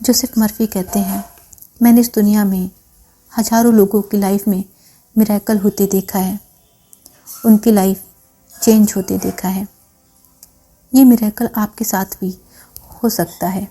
Joseph Murphy कहते हैं, मैंने इस दुनिया में हजारों लोगों की लाइफ में मिरेकल होते देखा है, उनकी लाइफ चेंज होते देखा है। ये मिरेकल आपके साथ भी हो सकता है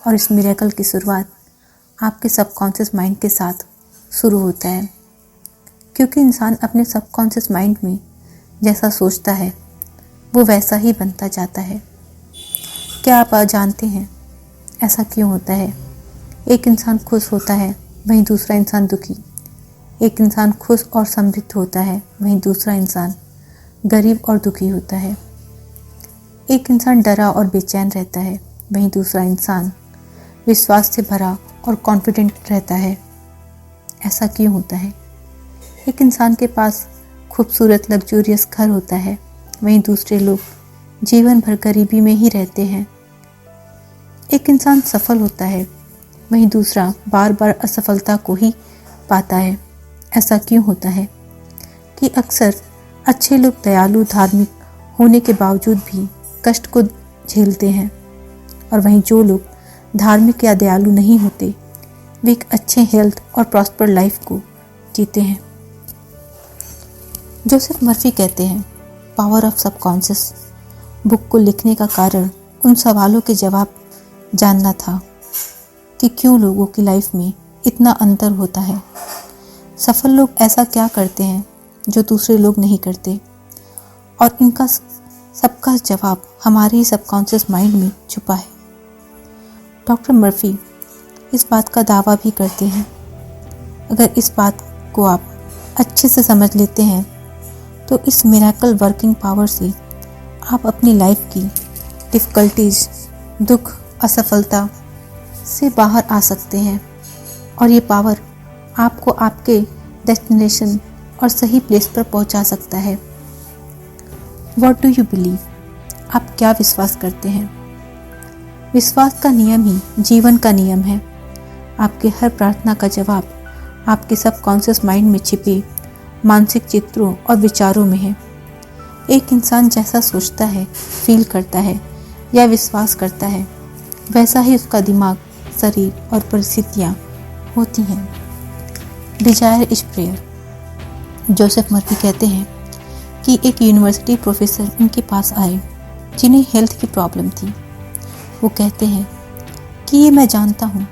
और इस मिरेकल की शुरुआत आपके सबकॉन्शियस माइंड के साथ शुरू होता है, क्योंकि इंसान अपने सबकॉन्शियस माइंड में जैसा सोचता है वो वैसा ही बनता जाता है। क्या आप जानते हैं ऐसा क्यों होता है? एक इंसान खुश होता है, वहीं दूसरा इंसान दुखी। एक इंसान खुश और समृद्ध होता है, वहीं दूसरा इंसान गरीब और दुखी होता है। एक इंसान डरा और बेचैन रहता है, वहीं दूसरा इंसान विश्वास से भरा और कॉन्फिडेंट रहता है। ऐसा क्यों होता है? एक इंसान के पास खूबसूरत लग्जूरियस घर होता है, वहीं दूसरे लोग जीवन भर गरीबी में ही रहते हैं। एक इंसान सफल होता है, वहीं दूसरा बार बार असफलता को ही पाता है। ऐसा क्यों होता है कि अक्सर अच्छे लोग दयालु धार्मिक होने के बावजूद भी कष्ट को झेलते हैं, और वहीं जो लोग धार्मिक या दयालु नहीं होते वे एक अच्छे हेल्थ और प्रॉस्पर लाइफ को जीते हैं। जोसेफ मर्फी कहते हैं, पावर ऑफ सबकॉन्शियस बुक को लिखने का कारण उन सवालों के जवाब जानना था कि क्यों लोगों की लाइफ में इतना अंतर होता है। सफल लोग ऐसा क्या करते हैं जो दूसरे लोग नहीं करते, और इनका सबका जवाब हमारे ही सबकॉन्शियस माइंड में छुपा है। डॉक्टर मर्फी इस बात का दावा भी करते हैं, अगर इस बात को आप अच्छे से समझ लेते हैं तो इस मिरेकल वर्किंग पावर से आप अपनी लाइफ की डिफ़िकल्टीज, दुख, असफलता से बाहर आ सकते हैं, और ये पावर आपको आपके डेस्टिनेशन और सही प्लेस पर पहुंचा सकता है। What do you believe? आप क्या विश्वास करते हैं? विश्वास का नियम ही जीवन का नियम है। आपके हर प्रार्थना का जवाब आपके सबकॉन्शियस माइंड में छिपे मानसिक चित्रों और विचारों में है। एक इंसान जैसा सोचता है, फील करता है या विश्वास करता है, वैसा ही उसका दिमाग, शरीर और परिस्थितियाँ होती हैं। Desire is prayer. Joseph Murphy कहते हैं कि एक यूनिवर्सिटी प्रोफेसर उनके पास आए जिन्हें हेल्थ की प्रॉब्लम थी। वो कहते हैं कि ये मैं जानता हूँ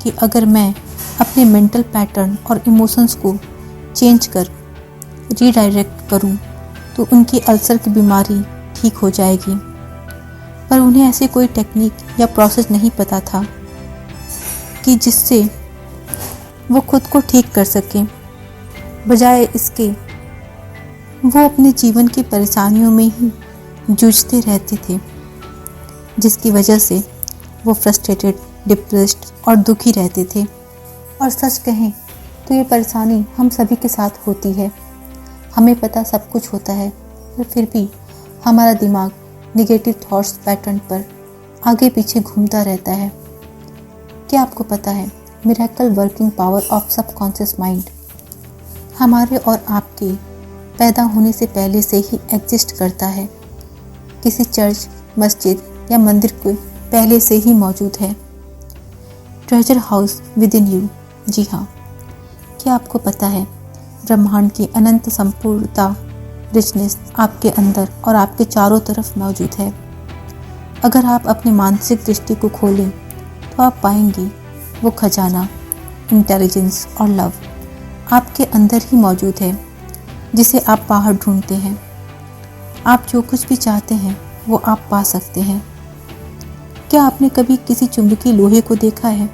कि अगर मैं अपने मेंटल पैटर्न और इमोशंस को चेंज कर रीडायरेक्ट करूँ तो उनकी अल्सर की बीमारी ठीक हो जाएगी, पर उन्हें ऐसी कोई टेक्निक या प्रोसेस नहीं पता था कि जिससे वो खुद को ठीक कर सकें। बजाय इसके वो अपने जीवन की परेशानियों में ही जूझते रहते थे, जिसकी वजह से वो फ्रस्ट्रेटेड, डिप्रेस्ड और दुखी रहते थे। और सच कहें तो ये परेशानी हम सभी के साथ होती है। हमें पता सब कुछ होता है, पर फिर भी हमारा दिमाग नेगेटिव थॉट्स पैटर्न पर आगे पीछे घूमता रहता है। क्या आपको पता है miracle working power of subconscious mind हमारे और आपके पैदा होने से पहले से ही एग्जिस्ट करता है। किसी चर्च, मस्जिद या मंदिर को पहले से ही मौजूद है। Treasure house within you. जी हाँ, क्या आपको पता है ब्रह्मांड की अनंत संपूर्णता, रिचनेस आपके अंदर और आपके चारों तरफ मौजूद है। अगर आप अपनी मानसिक दृष्टि को खोलें तो आप पाएंगे वो खजाना, इंटेलिजेंस और लव आपके अंदर ही मौजूद है, जिसे आप बाहर ढूंढते हैं। आप जो कुछ भी चाहते हैं वो आप पा सकते हैं। क्या आपने कभी किसी चुंबकीय लोहे को देखा है?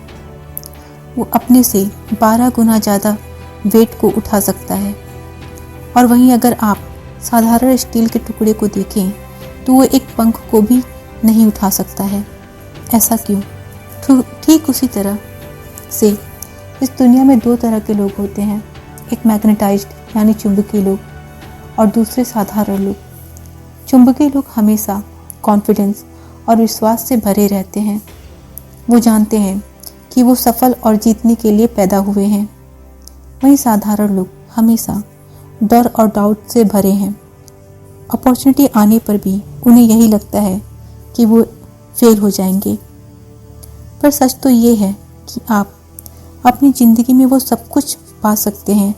वो अपने से 12 गुना ज़्यादा वेट को उठा सकता है, और वहीं अगर आप साधारण स्टील के टुकड़े को देखें तो वो एक पंख को भी नहीं उठा सकता है। ऐसा क्यों? ठीक उसी तरह से इस दुनिया में दो तरह के लोग होते हैं, एक मैग्नेटाइज्ड यानी चुंबकीय लोग और दूसरे साधारण लोग। चुंबकीय लोग हमेशा कॉन्फिडेंस और विश्वास से भरे रहते हैं। वो जानते हैं कि वो सफल और जीतने के लिए पैदा हुए हैं। वहीं साधारण लोग हमेशा डर और डाउट से भरे हैं। अपॉर्चुनिटी आने पर भी उन्हें यही लगता है कि वो फेल हो जाएंगे। पर सच तो ये है कि आप अपनी ज़िंदगी में वो सब कुछ पा सकते हैं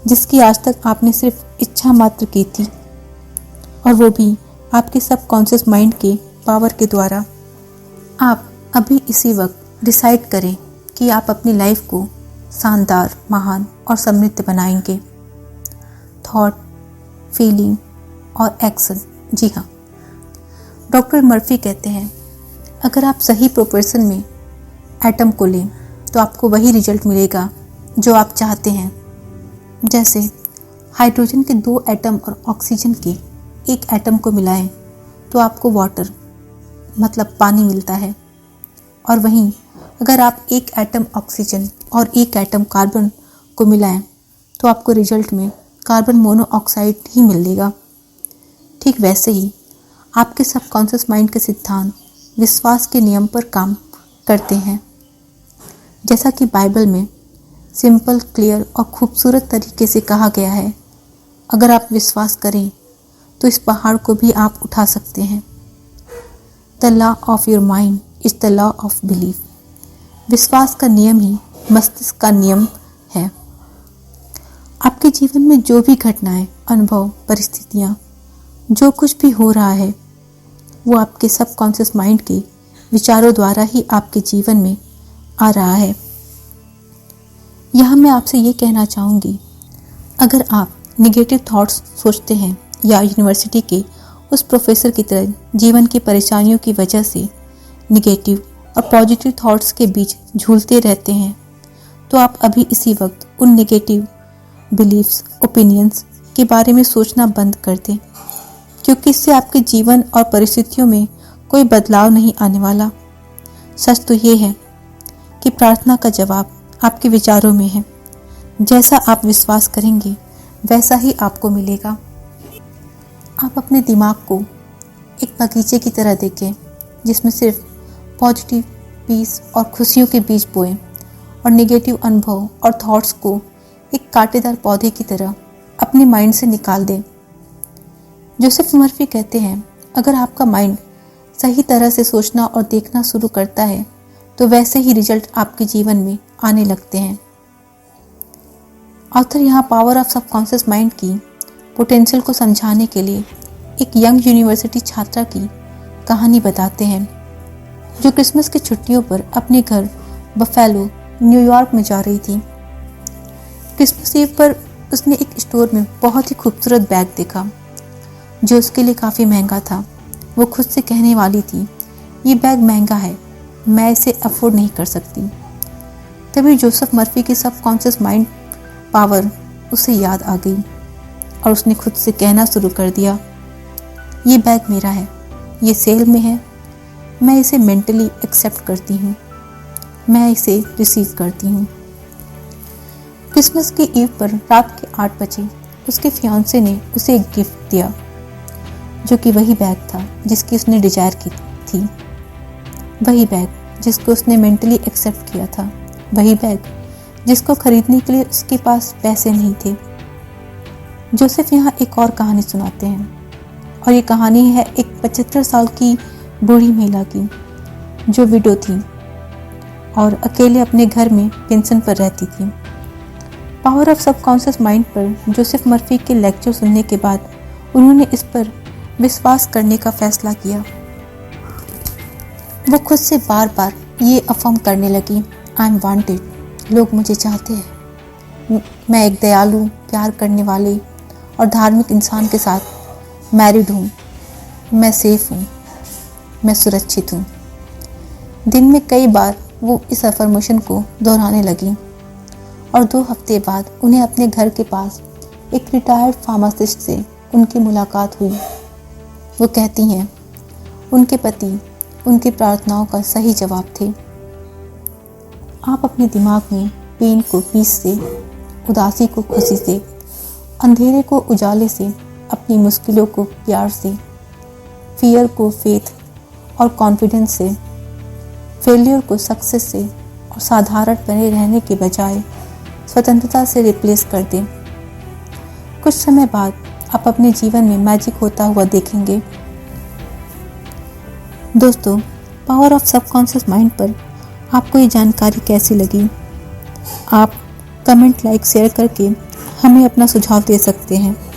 जिसकी आज तक आपने सिर्फ इच्छा मात्र की थी, और वो भी आपके सबकॉन्शियस माइंड के पावर के द्वारा। आप अभी इसी वक्त डिसाइड करें कि आप अपनी लाइफ को शानदार, महान और समृद्ध बनाएंगे। थॉट, फीलिंग और एक्शन। जी हाँ, डॉक्टर मर्फी कहते हैं अगर आप सही प्रोपोर्शन में एटम को लें तो आपको वही रिजल्ट मिलेगा जो आप चाहते हैं। जैसे हाइड्रोजन के 2 एटम और ऑक्सीजन के 1 एटम को मिलाएं तो आपको वाटर मतलब पानी मिलता है, और वहीं अगर आप 1 एटम ऑक्सीजन और 1 एटम कार्बन को मिलाएं तो आपको रिजल्ट में कार्बन मोनोऑक्साइड ही मिलेगा। ठीक वैसे ही आपके सबकॉन्शियस माइंड के सिद्धांत विश्वास के नियम पर काम करते हैं। जैसा कि बाइबल में सिंपल, क्लियर और खूबसूरत तरीके से कहा गया है, अगर आप विश्वास करें तो इस पहाड़ को भी आप उठा सकते हैं। The law of your mind is the law of belief. विश्वास का नियम ही मस्तिष्क का नियम है। आपके जीवन में जो भी घटनाएं, अनुभव, परिस्थितियां, जो कुछ भी हो रहा है वो आपके सबकॉन्शियस माइंड के विचारों द्वारा ही आपके जीवन में आ रहा है। यहाँ मैं आपसे ये कहना चाहूँगी, अगर आप नेगेटिव थॉट्स सोचते हैं या यूनिवर्सिटी के उस प्रोफेसर की तरह जीवन की परेशानियों की वजह से नेगेटिव और पॉजिटिव थॉट्स के बीच झूलते रहते हैं, तो आप अभी इसी वक्त उन नेगेटिव बिलीफ्स, ओपिनियंस के बारे में सोचना बंद कर दें, क्योंकि इससे आपके जीवन और परिस्थितियों में कोई बदलाव नहीं आने वाला। सच तो ये है कि प्रार्थना का जवाब आपके विचारों में है। जैसा आप विश्वास करेंगे वैसा ही आपको मिलेगा। आप अपने दिमाग को एक बगीचे की तरह देखें जिसमें सिर्फ पॉजिटिव, पीस और खुशियों के बीज बोएं, और नेगेटिव अनुभव और थॉट्स को एक कांटेदार पौधे की तरह अपने माइंड से निकाल दें। जोसेफ मर्फी कहते हैं अगर आपका माइंड सही तरह से सोचना और देखना शुरू करता है तो वैसे ही रिजल्ट आपके जीवन में आने लगते हैं। ऑथर यहाँ पावर ऑफ सबकॉन्शियस माइंड की पोटेंशियल को समझाने के लिए एक यंग यूनिवर्सिटी छात्रा की कहानी बताते हैं जो क्रिसमस की छुट्टियों पर अपने घर बफेलो, न्यूयॉर्क में जा रही थी। क्रिसमस ईव पर उसने एक स्टोर में बहुत ही खूबसूरत बैग देखा जो उसके लिए काफ़ी महंगा था। वो खुद से कहने वाली थी, ये बैग महंगा है, मैं इसे अफोर्ड नहीं कर सकती। तभी जोसेफ मर्फी की सबकॉन्शियस माइंड पावर उसे याद आ गई और उसने खुद से कहना शुरू कर दिया, ये बैग मेरा है, ये सेल में है, मैं इसे मेंटली एक्सेप्ट करती हूँ, मैं इसे रिसीव करती हूँ। क्रिसमस की ईव पर रात के 8 बजे उसके फियांसे ने उसे एक गिफ्ट दिया जो कि वही बैग था जिसकी उसने डिजायर की थी, वही बैग जिसको उसने मेंटली एक्सेप्ट किया था, वही बैग जिसको खरीदने के लिए उसके पास पैसे नहीं थे। जोसेफ यहाँ एक और कहानी सुनाते हैं, और ये कहानी है एक 75 साल की बूढ़ी महिला की जो विडो थी और अकेले अपने घर में पेंशन पर रहती थी। पावर ऑफ सबकॉन्शियस माइंड पर जोसेफ मर्फी के लेक्चर सुनने के बाद उन्होंने इस पर विश्वास करने का फैसला किया। वो खुद से बार बार ये अफर्म करने लगी, आई एम वांटेड, लोग मुझे चाहते हैं, मैं एक दयालु, प्यार करने वाले और धार्मिक इंसान के साथ मैरिड हूँ, मैं सेफ हूँ, मैं सुरक्षित हूँ। दिन में कई बार वो इस अफर्मेशन को दोहराने लगी और 2 हफ्ते बाद उन्हें अपने घर के पास एक रिटायर्ड फार्मासिस्ट से उनकी मुलाकात हुई। वो कहती हैं उनके पति उनकी प्रार्थनाओं का सही जवाब थे। आप अपने दिमाग में पेन को पीस से, उदासी को खुशी से, अंधेरे को उजाले से, अपनी मुश्किलों को प्यार से, फियर को फेथ और कॉन्फिडेंस से, फेलियर को सक्सेस से और साधारण बने रहने के बजाय स्वतंत्रता से रिप्लेस कर दें। कुछ समय बाद आप अपने जीवन में मैजिक होता हुआ देखेंगे। दोस्तों, पावर ऑफ सबकॉन्शियस माइंड पर आपको ये जानकारी कैसी लगी? आप कमेंट, लाइक, शेयर करके हमें अपना सुझाव दे सकते हैं।